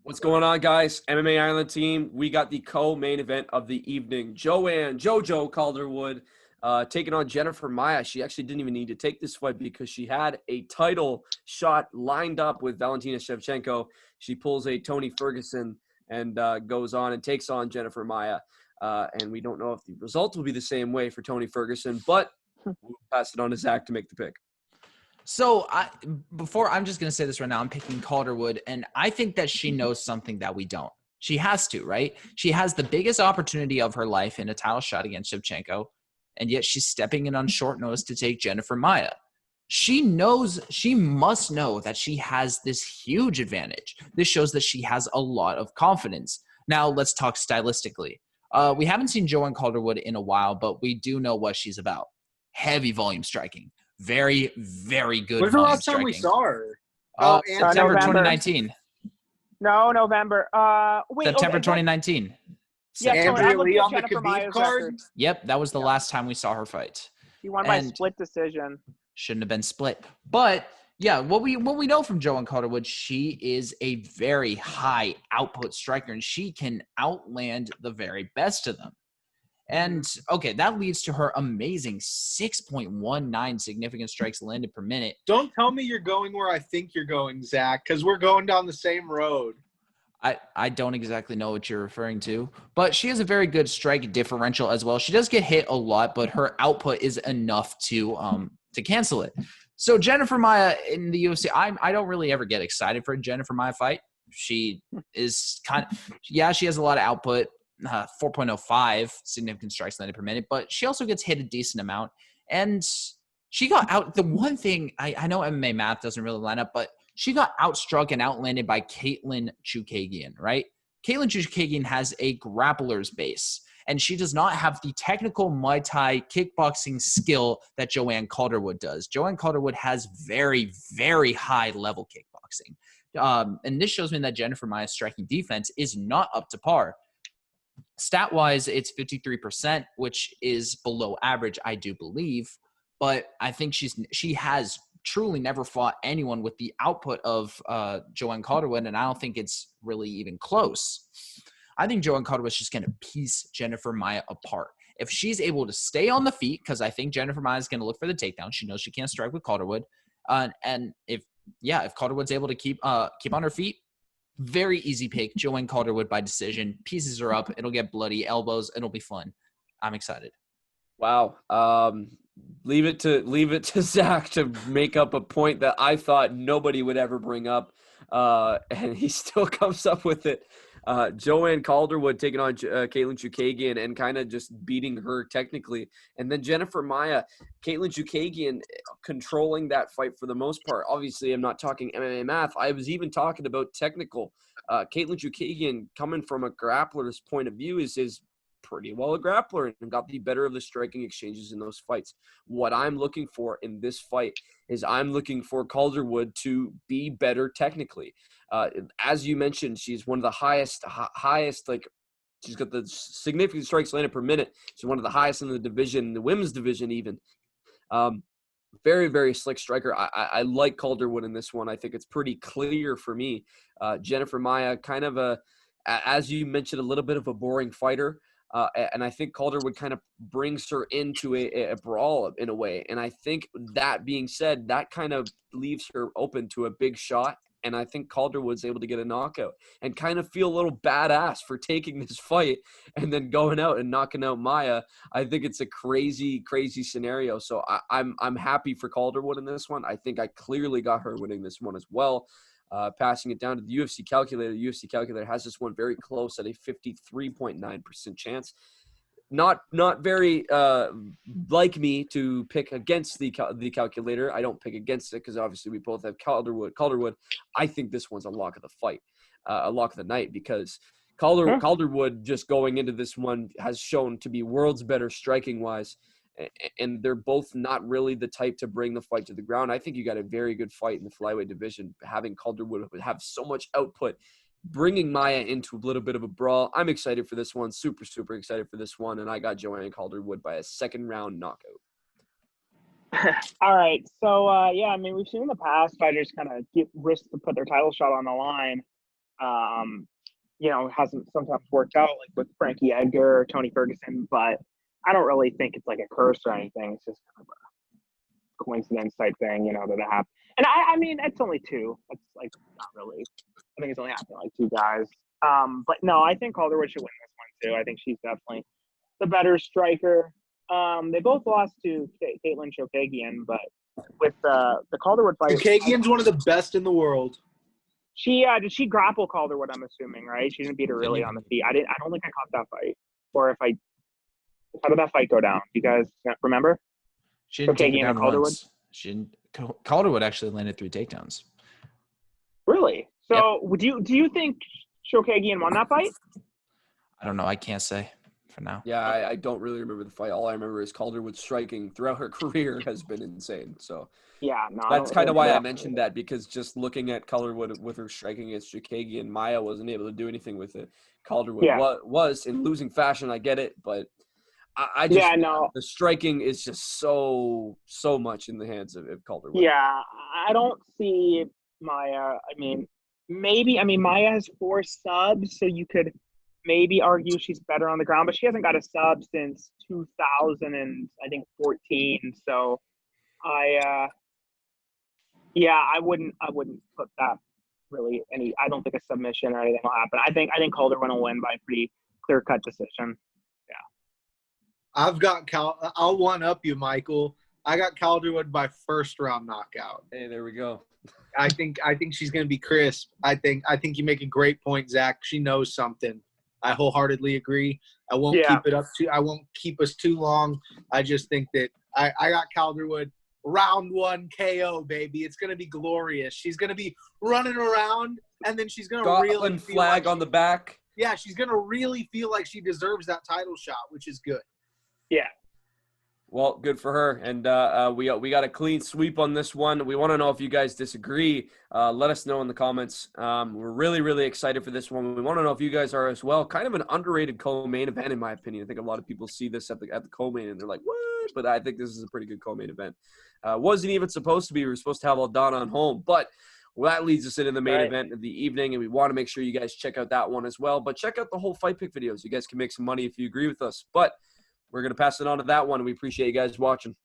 What's going on, guys? MMA Island team. We got the co-main event of the evening. Joanne Calderwood taking on Jennifer Maia. She actually didn't even need to take this fight because she had a title shot lined up with Valentina Shevchenko. She pulls a Tony Ferguson and goes on and takes on Jennifer Maia. And we don't know if the result will be the same way for Tony Ferguson, but we'll pass it on to Zach to make the pick. So I'm just going to say this right now. I'm picking Calderwood, and I think that she knows something that we don't. She has to, right? She has the biggest opportunity of her life in a title shot against Shevchenko, and yet she's stepping in on short notice to take Jennifer Maia. She must know that she has this huge advantage. This shows that she has a lot of confidence. Now, let's talk stylistically. We haven't seen Joanne Calderwood in a while, but we do know what she's about. Heavy volume striking. Very, very good. When's the last time we saw her? September 2019. No, November. September 2019. Yeah, Andrea Lee on the Khabib card? Yep, that was the last time we saw her fight. He won by split decision. Shouldn't have been split. But, yeah, what we know from Joanne Calderwood, she is a very high output striker, and she can outland the very best of them. And, okay, that leads to her amazing 6.19 significant strikes landed per minute. Don't tell me you're going where I think you're going, Zach, because we're going down the same road. I don't exactly know what you're referring to, but she has a very good strike differential as well. She does get hit a lot, but her output is enough to cancel it. So Jennifer Maia in the UFC, I don't really ever get excited for a Jennifer Maia fight. She is she has a lot of output. 4.05 significant strikes landed per minute, but she also gets hit a decent amount. And she got out. The one thing I know MMA math doesn't really line up, but she got outstruck and outlanded by Katlyn Chookagian, right? Katlyn Chookagian has a grappler's base, and she does not have the technical Muay Thai kickboxing skill that Joanne Calderwood does. Joanne Calderwood has very, very high level kickboxing. And this shows me that Jennifer Maia's striking defense is not up to par. Stat-wise, it's 53%, which is below average, I do believe. But I think she has truly never fought anyone with the output of Joanne Calderwood, and I don't think it's really even close. I think Joanne Calderwood is just going to piece Jennifer Maia apart. If she's able to stay on the feet, because I think Jennifer Maia is going to look for the takedown. She knows she can't strike with Calderwood. And if Calderwood's able to keep on her feet, very easy pick. Joanne Calderwood by decision. Pieces her up. It'll get bloody elbows. It'll be fun. I'm excited. Wow. Leave it to Zach to make up a point that I thought nobody would ever bring up. And he still comes up with it. Joanne Calderwood taking on Katlyn Chookagian and kind of just beating her technically. And then Jennifer Maia, Katlyn Chookagian controlling that fight for the most part. Obviously, I'm not talking MMA math. I was even talking about technical. Katlyn Chookagian, coming from a grappler's point of view, is pretty well a grappler and got the better of the striking exchanges in those fights. What I'm looking for in this fight is I'm looking for Calderwood to be better technically. As you mentioned, she's one of the highest, like she's got the significant strikes landed per minute. She's one of the highest in the division, the women's division even. Very, very slick striker. I like Calderwood in this one. I think it's pretty clear for me. Jennifer Maia, kind of as you mentioned, a little bit of a boring fighter. And I think Calderwood kind of brings her into a brawl in a way. And I think that being said, that kind of leaves her open to a big shot. And I think Calderwood's able to get a knockout and kind of feel a little badass for taking this fight and then going out and knocking out Maia. I think it's a crazy, crazy scenario. So I'm happy for Calderwood in this one. I think I clearly got her winning this one as well. Passing it down to the UFC calculator. The UFC calculator has this one very close at a 53.9% chance. Not very like me to pick against the calculator. I don't pick against it because obviously we both have Calderwood. I think this one's a lock of the fight, a lock of the night, because Calderwood just going into this one has shown to be world's better striking wise. And they're both not really the type to bring the fight to the ground. I think you got a very good fight in the flyweight division, having Calderwood have so much output, bringing Maia into a little bit of a brawl. I'm excited for this one. Super, super excited for this one. And I got Joanne Calderwood by a second round knockout. All right. So yeah, I mean, we've seen in the past fighters kind of get risk to put their title shot on the line. It hasn't sometimes worked out, like with Frankie Edgar or Tony Ferguson, but I don't really think it's like a curse or anything. It's just kind of a coincidence type thing, that it happened. And I mean, it's only two. It's like not really. I think it's only happened to like two guys. But no, I think Calderwood should win this one too. I think she's definitely the better striker. They both lost to Caitlin Chokagian, but with the Calderwood fight, Kagan's one of the best in the world. did she grapple Calderwood? I'm assuming, right? She didn't beat her really on the feet. I don't think I caught that fight. Or how did that fight go down? Do you guys remember? She didn't take her Chokagian down or Calderwood? once. Calderwood actually landed 3 takedowns. Really? So do you think Chokagian won that fight? I don't know. I can't say for now. Yeah, I don't really remember the fight. All I remember is Calderwood striking throughout her career has been insane. So Yeah, no. that's kind of why I mentioned that, because just looking at Calderwood with her striking against Chokagian, Maia wasn't able to do anything with it. Calderwood was in losing fashion. I get it, but I just the striking is just so much in the hands of Calderwood. Yeah, I don't see Maia. I mean, Maia has 4 subs, so you could maybe argue she's better on the ground, but she hasn't got a sub since 2014. So I wouldn't put that really any. I don't think a submission or anything will happen. I think Calderwood will win by a pretty clear-cut decision. I've got I'll one up you, Michael. I got Calderwood by first round knockout. Hey, there we go. I think she's going to be crisp. I think you make a great point, Zach. She knows something. I wholeheartedly agree. I won't keep us too long. I just think that I got Calderwood round 1 KO, baby. It's going to be glorious. She's going to be running around, and then she's going to really flag on the back. Yeah, she's going to really feel like she deserves that title shot, which is good. Yeah. Well, good for her. And we got a clean sweep on this one. We want to know if you guys disagree. Let us know in the comments. We're really, really excited for this one. We want to know if you guys are as well. Kind of an underrated co-main event, in my opinion. I think a lot of people see this at the co-main and they're like, what? But I think this is a pretty good co-main event. Wasn't even supposed to be. We were supposed to have Aldana on home. But that leads us into the main event of the evening, and we want to make sure you guys check out that one as well. But check out the whole Fight Pick videos. You guys can make some money if you agree with us. But we're going to pass it on to that one. We appreciate you guys watching.